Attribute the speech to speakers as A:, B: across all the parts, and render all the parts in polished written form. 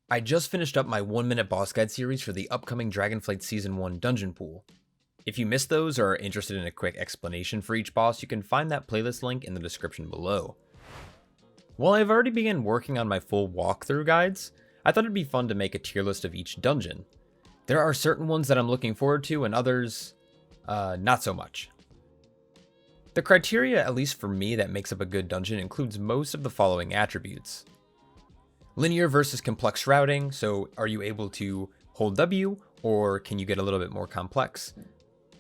A: I just finished up my 1-minute boss guide series for the upcoming Dragonflight Season 1 dungeon pool. If you missed those or are interested in a quick explanation for each boss, you can find that playlist link in the description below. While I've already begun working on my full walkthrough guides, I thought it'd be fun to make a tier list of each dungeon. There are certain ones that I'm looking forward to and others, not so much. The criteria, at least for me, that makes up a good dungeon includes most of the following attributes. Linear versus complex routing, so are you able to hold W, or can you get a little bit more complex?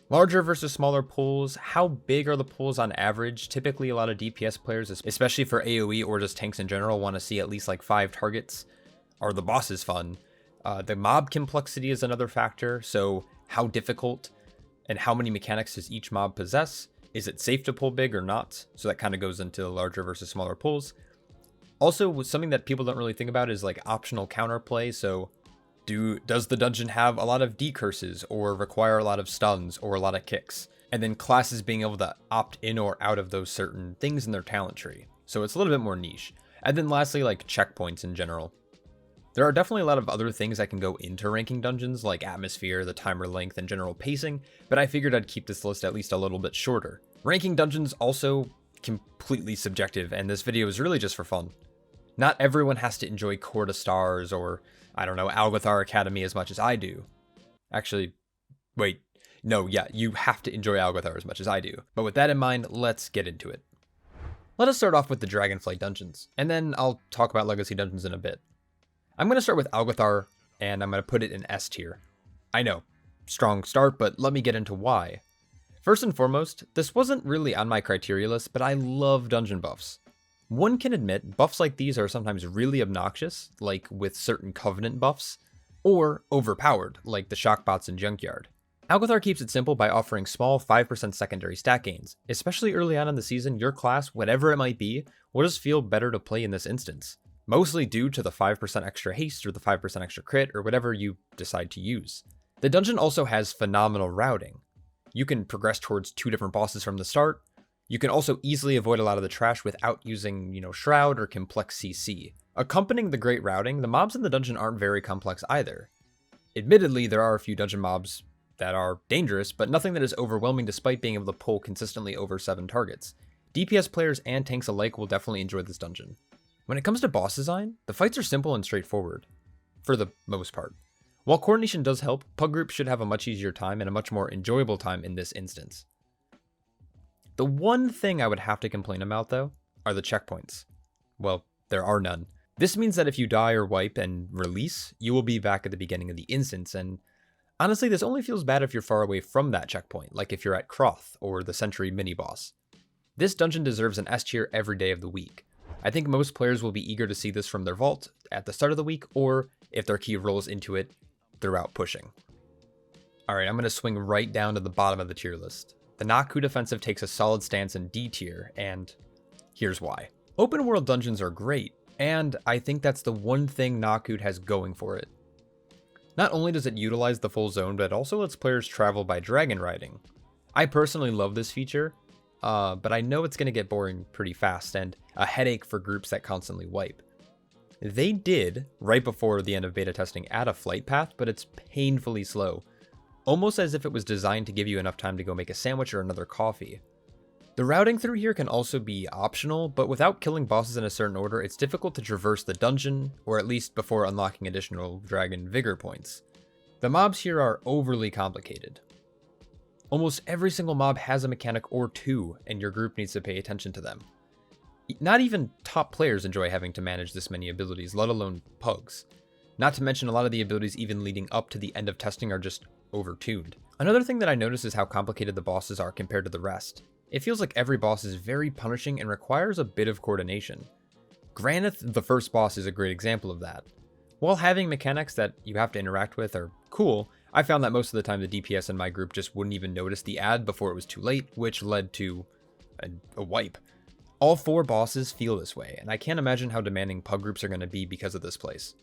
A: Larger versus smaller pulls, how big are the pulls on average? Typically a lot of DPS players, especially for AoE or just tanks in general, want to see at least like 5 targets. Are the bosses fun? The mob complexity is another factor, so how difficult and how many mechanics does each mob possess? Is it safe to pull big or not? So that kind of goes into larger versus smaller pulls. Also, something that people don't really think about is like optional counterplay. So does the dungeon have a lot of decurses or require a lot of stuns or a lot of kicks? And then classes being able to opt in or out of those certain things in their talent tree. So it's a little bit more niche. And then lastly, like checkpoints in general. There are definitely a lot of other things that can go into ranking dungeons, like atmosphere, the timer length, and general pacing, but I figured I'd keep this list at least a little bit shorter. Ranking dungeons also completely subjective, and this video is really just for fun. Not everyone has to enjoy Core to Stars or, I don't know, Algethar Acadmey as much as I do. Actually, wait, no, yeah, you have to enjoy Algethar as much as I do. But with that in mind, let's get into it. Let us start off with the Dragonflight dungeons, and then I'll talk about Legacy dungeons in a bit. I'm going to start with Algethar, and I'm going to put it in S tier. I know, strong start, but let me get into why. First and foremost, this wasn't really on my criteria list, but I love dungeon buffs. One can admit, buffs like these are sometimes really obnoxious, like with certain Covenant buffs, or overpowered, like the Shockbots in Junkyard. Algethar keeps it simple by offering small 5% secondary stat gains. Especially early on in the season, your class, whatever it might be, will just feel better to play in this instance. Mostly due to the 5% extra haste or the 5% extra crit or whatever you decide to use. The dungeon also has phenomenal routing. You can progress towards 2 different bosses from the start. You can also easily avoid a lot of the trash without using, Shroud or complex CC. Accompanying the great routing, the mobs in the dungeon aren't very complex either. Admittedly, there are a few dungeon mobs that are dangerous, but nothing that is overwhelming despite being able to pull consistently over 7 targets. DPS players and tanks alike will definitely enjoy this dungeon. When it comes to boss design, the fights are simple and straightforward, for the most part. While coordination does help, pug groups should have a much easier time and a much more enjoyable time in this instance. The one thing I would have to complain about, though, are the checkpoints. Well, there are none. This means that if you die or wipe and release, you will be back at the beginning of the instance, and honestly, this only feels bad if you're far away from that checkpoint, like if you're at Croth or the Sentry mini-boss. This dungeon deserves an S tier every day of the week. I think most players will be eager to see this from their vault at the start of the week, or if their key rolls into it throughout pushing. Alright, I'm going to swing right down to the bottom of the tier list. The Nokhud Offensive takes a solid stance in D tier, and here's why. Open world dungeons are great, and I think that's the one thing Nokhud has going for it. Not only does it utilize the full zone, but it also lets players travel by dragon riding. I personally love this feature, but I know it's going to get boring pretty fast and a headache for groups that constantly wipe. They did, right before the end of beta testing, add a flight path, but it's painfully slow. Almost as if it was designed to give you enough time to go make a sandwich or another coffee. The routing through here can also be optional, but without killing bosses in a certain order, it's difficult to traverse the dungeon, or at least before unlocking additional Dragon Vigor points. The mobs here are overly complicated. Almost every single mob has a mechanic or 2, and your group needs to pay attention to them. Not even top players enjoy having to manage this many abilities, let alone pugs. Not to mention a lot of the abilities even leading up to the end of testing are just overtuned. Another thing that I noticed is how complicated the bosses are compared to the rest. It feels like every boss is very punishing and requires a bit of coordination. Granith, the first boss, is a great example of that. While having mechanics that you have to interact with are cool, I found that most of the time the DPS in my group just wouldn't even notice the ad before it was too late, which led to a wipe. All 4 bosses feel this way, and I can't imagine how demanding pug groups are going to be because of this place.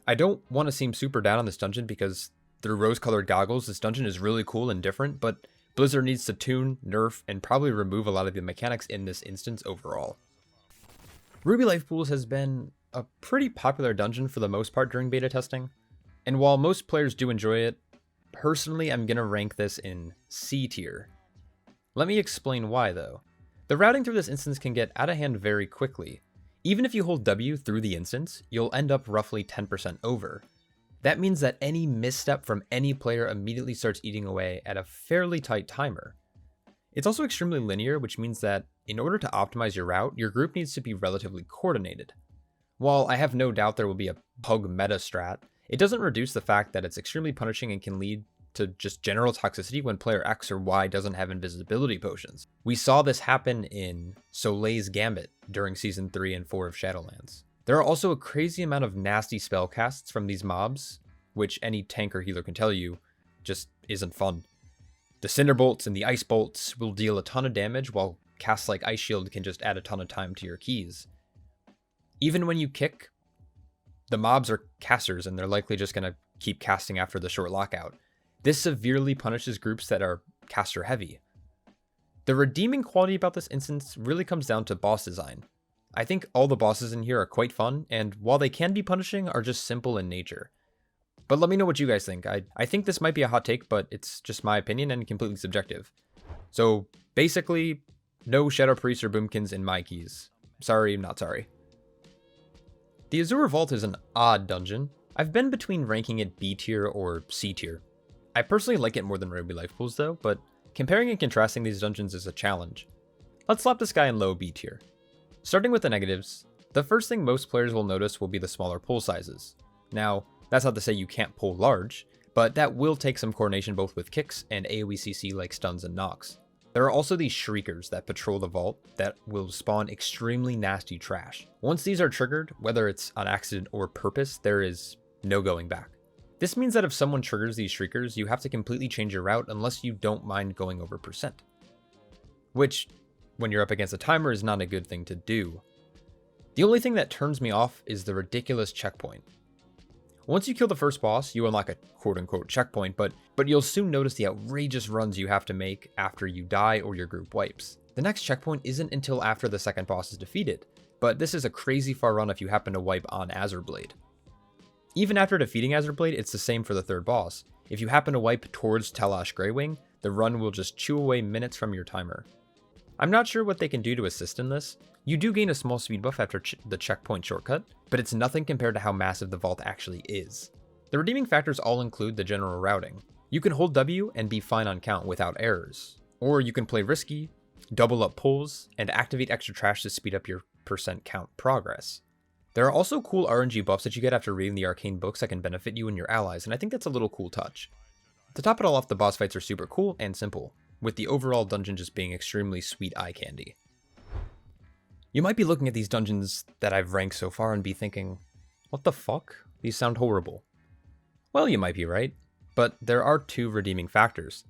A: I don't want to seem super down on this dungeon because through rose-colored goggles, this dungeon is really cool and different, but Blizzard needs to tune, nerf, and probably remove a lot of the mechanics in this instance overall. Ruby Life Pools has been a pretty popular dungeon for the most part during beta testing, and while most players do enjoy it, personally I'm gonna rank this in C tier. Let me explain why though. The routing through this instance can get out of hand very quickly. Even if you hold W through the instance, you'll end up roughly 10% over. That means that any misstep from any player immediately starts eating away at a fairly tight timer. It's also extremely linear, which means that in order to optimize your route, your group needs to be relatively coordinated. While I have no doubt there will be a pug meta strat, it doesn't reduce the fact that it's extremely punishing and can lead to just general toxicity when player X or Y doesn't have invisibility potions. We saw this happen in Soleil's Gambit during Season 3 and 4 of Shadowlands. There are also a crazy amount of nasty spell casts from these mobs, which any tank or healer can tell you just isn't fun. The Cinder Bolts and the Ice Bolts will deal a ton of damage, while casts like Ice Shield can just add a ton of time to your keys. Even when you kick, the mobs are casters and they're likely just going to keep casting after the short lockout. This severely punishes groups that are caster heavy. The redeeming quality about this instance really comes down to boss design. I think all the bosses in here are quite fun, and while they can be punishing, are just simple in nature. But let me know what you guys think. I think this might be a hot take, but it's just my opinion and completely subjective. So basically, no Shadow Priests or Boomkins in my keys. Sorry, not sorry. The Azure Vault is an odd dungeon. I've been between ranking it B tier or C tier. I personally like it more than Ruby Life Pools though, but comparing and contrasting these dungeons is a challenge. Let's slap this guy in low B tier. Starting with the negatives, the first thing most players will notice will be the smaller pull sizes. Now, that's not to say you can't pull large, but that will take some coordination both with kicks and AoE CC like stuns and knocks. There are also these shriekers that patrol the vault that will spawn extremely nasty trash. Once these are triggered, whether it's on accident or purpose, there is no going back. This means that if someone triggers these shriekers, you have to completely change your route unless you don't mind going over percent. Which, when you're up against a timer, is not a good thing to do. The only thing that turns me off is the ridiculous checkpoint. Once you kill the first boss, you unlock a quote-unquote checkpoint, but you'll soon notice the outrageous runs you have to make after you die or your group wipes. The next checkpoint isn't until after the second boss is defeated, but this is a crazy far run if you happen to wipe on Azure Blade. Even after defeating Azure Blade, it's the same for the third boss. If you happen to wipe towards Talash Greywing, the run will just chew away minutes from your timer. I'm not sure what they can do to assist in this. You do gain a small speed buff after the checkpoint shortcut, but it's nothing compared to how massive the vault actually is. The redeeming factors all include the general routing. You can hold W and be fine on count without errors. Or you can play risky, double up pulls, and activate extra trash to speed up your percent count progress. There are also cool RNG buffs that you get after reading the arcane books that can benefit you and your allies, and I think that's a little cool touch. To top it all off, the boss fights are super cool and simple, with the overall dungeon just being extremely sweet eye candy. You might be looking at these dungeons that I've ranked so far and be thinking, what the fuck? These sound horrible. Well, you might be right, but there are two redeeming factors.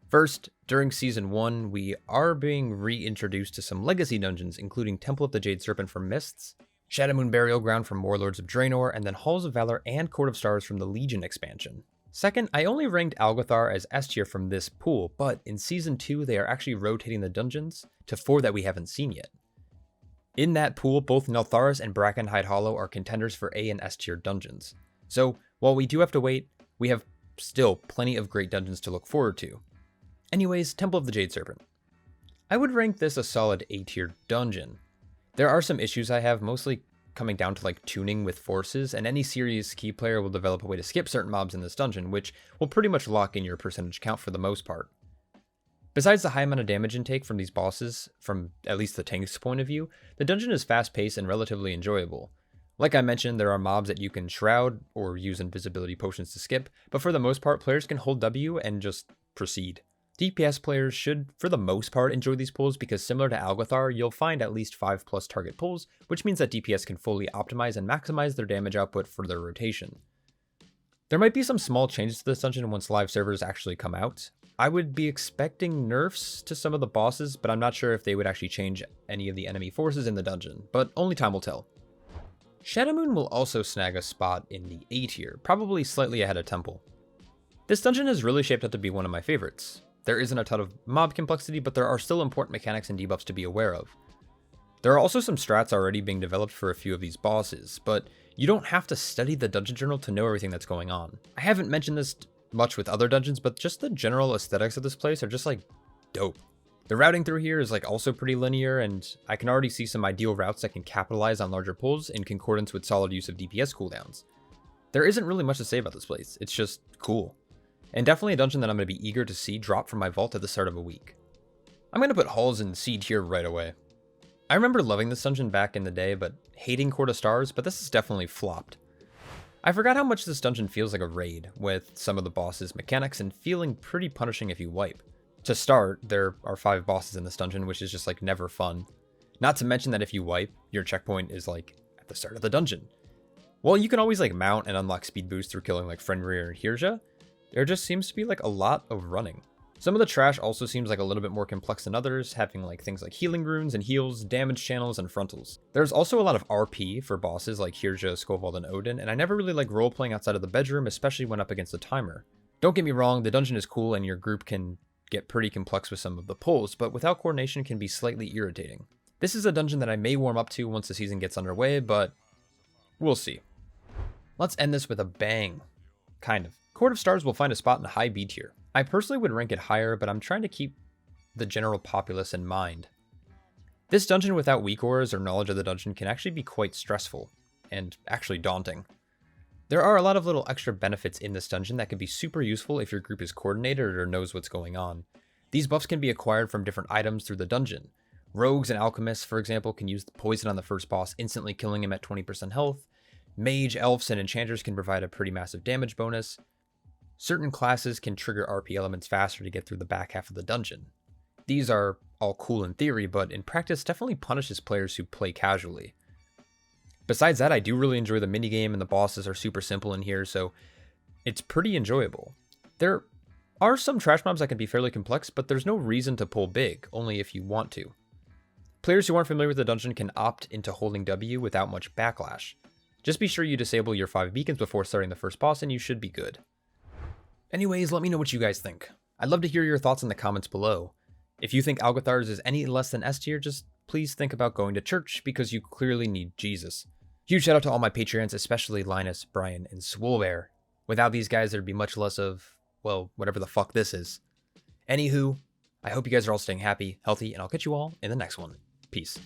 A: First, during Season 1, we are being reintroduced to some legacy dungeons, including Temple of the Jade Serpent from Mists, Shadowmoon Burial Ground from Warlords of Draenor, and then Halls of Valor and Court of Stars from the Legion expansion. Second, I only ranked Algethar as S tier from this pool, but in Season 2 they are actually rotating the dungeons to 4 that we haven't seen yet. In that pool, both Neltharis and Brackenhide Hollow are contenders for A and S tier dungeons. So, while we do have to wait, we have still plenty of great dungeons to look forward to. Anyways, Temple of the Jade Serpent. I would rank this a solid A tier dungeon. There are some issues I have, mostly coming down to like tuning with forces, and any serious key player will develop a way to skip certain mobs in this dungeon, which will pretty much lock in your percentage count for the most part. Besides the high amount of damage intake from these bosses, from at least the tank's point of view, the dungeon is fast-paced and relatively enjoyable. Like I mentioned, there are mobs that you can shroud or use invisibility potions to skip, but for the most part, players can hold W and just proceed. DPS players should, for the most part, enjoy these pulls because similar to Algethar, you'll find at least 5+ target pulls, which means that DPS can fully optimize and maximize their damage output for their rotation. There might be some small changes to this dungeon once live servers actually come out. I would be expecting nerfs to some of the bosses, but I'm not sure if they would actually change any of the enemy forces in the dungeon, but only time will tell. Shadowmoon will also snag a spot in the A tier, probably slightly ahead of Temple. This dungeon has really shaped up to be one of my favorites. There isn't a ton of mob complexity, but there are still important mechanics and debuffs to be aware of. There are also some strats already being developed for a few of these bosses, but you don't have to study the dungeon journal to know everything that's going on. I haven't mentioned this much with other dungeons, but just the general aesthetics of this place are just like dope. The routing through here is like also pretty linear, and I can already see some ideal routes that can capitalize on larger pulls in concordance with solid use of DPS cooldowns. There isn't really much to say about this place, it's just cool. And definitely a dungeon that I'm going to be eager to see drop from my vault at the start of a week. I'm going to put Halls in C tier right away. I remember loving this dungeon back in the day, but hating Court of Stars, but this is definitely flopped. I forgot how much this dungeon feels like a raid, with some of the boss's mechanics and feeling pretty punishing if you wipe. To start, there are 5 bosses in this dungeon, which is just like never fun. Not to mention that if you wipe, your checkpoint is like at the start of the dungeon. While you can always like mount and unlock speed boost through killing like Fenrir and Hirja, there just seems to be like a lot of running. Some of the trash also seems like a little bit more complex than others, having like things like healing runes and heals, damage channels, and frontals. There's also a lot of RP for bosses like Hirja, Skovald, and Odin, and I never really like role-playing outside of the bedroom, especially when up against a timer. Don't get me wrong, the dungeon is cool and your group can get pretty complex with some of the pulls, but without coordination can be slightly irritating. This is a dungeon that I may warm up to once the season gets underway, but we'll see. Let's end this with a bang. Kind of. Court of Stars will find a spot in high B tier. I personally would rank it higher, but I'm trying to keep the general populace in mind. This dungeon without weak auras or knowledge of the dungeon can actually be quite stressful, and actually daunting. There are a lot of little extra benefits in this dungeon that can be super useful if your group is coordinated or knows what's going on. These buffs can be acquired from different items through the dungeon. Rogues and alchemists, for example, can use the poison on the first boss, instantly killing him at 20% health. Mage, elves, and enchanters can provide a pretty massive damage bonus. Certain classes can trigger RP elements faster to get through the back half of the dungeon. These are all cool in theory, but in practice definitely punishes players who play casually. Besides that, I do really enjoy the minigame, and the bosses are super simple in here, so it's pretty enjoyable. There are some trash mobs that can be fairly complex, but there's no reason to pull big, only if you want to. Players who aren't familiar with the dungeon can opt into holding W without much backlash. Just be sure you disable your 5 beacons before starting the first boss and you should be good. Anyways, let me know what you guys think. I'd love to hear your thoughts in the comments below. If you think Algethars is any less than S tier, just please think about going to church because you clearly need Jesus. Huge shout out to all my Patreons, especially Linus, Brian, and Swolebear. Without these guys, there'd be much less of, well, whatever the fuck this is. Anywho, I hope you guys are all staying happy, healthy, and I'll catch you all in the next one. Peace.